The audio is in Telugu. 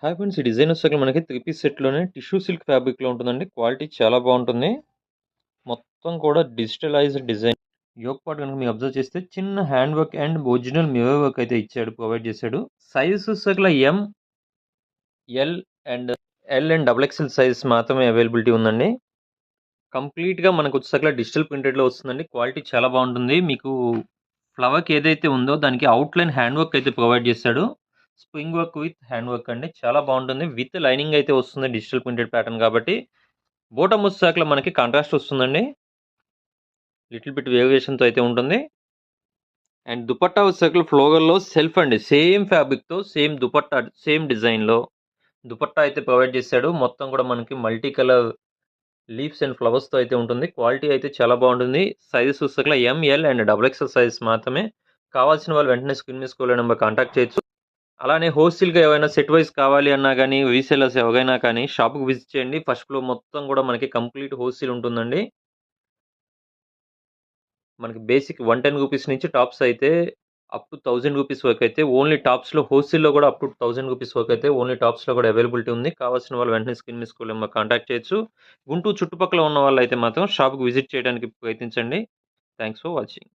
హాయ్ ఫ్రెండ్స్, ఈ డిజైన్ వచ్చేసరికి మనకి 3 పీస్ సెట్‌లోనే టిష్యూ సిల్క్ ఫ్యాబ్రిక్‌లో ఉంటుందండి. క్వాలిటీ చాలా బావుంటుంది. మొత్తం కూడా డిజిటలైజ్డ్ డిజైన్. యోక్ పార్ట్ గనుక మీరు అబ్జర్వ్ చేస్తే చిన్న hand work and original mirror work అయితే ఇచ్చాడు, ప్రొవైడ్ చేశాడు. సైజ్ వచ్చేసరికి M, L and double XL size మాత్రమే అవైలబిలిటీ ఉందండి. కంప్లీట్‌గా మనకొచ్చేసరికి డిజిటల్ ప్రింటెడ్‌లో వస్తుందండి. క్వాలిటీ చాలా బావుంటుంది. మీకు ఫ్లవర్‌కి ఏదైతే ఉందో దానికి అవుట్‌లైన్ హ్యాండ్ వర్క్ అయితే ప్రొవైడ్ చేశాడు. Spring work with hand work అండి. చాలా బావుంటుంది. విత్ లైనింగ్ అయితే వస్తుంది, డిజిటల్ ప్రింటెడ్ ప్యాటర్న్ కాబట్టి. బోటమ్ వచ్చేసరికి మనకి కాంట్రాస్ట్ వస్తుందండి. లిటిల్ బిట్ వేరియేషన్‌తో అయితే ఉంటుంది. అండ్ దుపట్టా వచ్చేసరికి ఫ్లోరల్‌లో సెల్ఫ్ అండి. సేమ్ ఫ్యాబ్రిక్‌తో సేమ్ దుపట్టా, సేమ్ డిజైన్‌లో దుపట్టా అయితే ప్రొవైడ్ చేశాడు. మొత్తం కూడా మనకి మల్టీ కలర్ లీవ్స్ అండ్ ఫ్లవర్స్‌తో అయితే ఉంటుంది. క్వాలిటీ అయితే చాలా బావుంటుంది. సైజెస్ చూస్తే M, L and double XL size మాత్రమే. కావాల్సిన వాళ్ళు వెంటనే స్క్రీన్ మీద స్క్రోల్ నెంబర్ కాంటాక్ట్ చేయొచ్చు. అలానే హోల్‌సేల్‌గా ఏవైనా సెట్ వైస్ కావాలి అన్నా గానీ, రీసెల్లర్స్ ఎవరైనా కానీ షాప్‌కి విజిట్ చేయండి. ఫస్ట్ ఫ్లోర్ మొత్తం కూడా మనకి కంప్లీట్ హోల్‌సేల్ ఉంటుందండి. మనకి బేసిక్ 110 రూపీస్ నుంచి టాప్స్ అయితే అప్ టు 1000 రూపీస్ వరకైతే ఓన్లీ టాప్స్‌లో, హోల్‌సేల్‌లో కూడా అప్ టు 1000 రూపీస్ వరకైతే ఓన్లీ టాప్స్‌లో కూడా అవైలబిలిటీ ఉంది. కావాల్సిన వాళ్ళు వెంటనే స్క్రీన్ మీద స్క్రోల్ నెంబర్ కాంటాక్ట్ చేయొచ్చు. గుంటూరు చుట్టుపక్కల ఉన్న వాళ్ళైతే మాత్రం షాప్‌కి విజిట్ చేయడానికి ప్రయత్నించండి. Thanks for watching.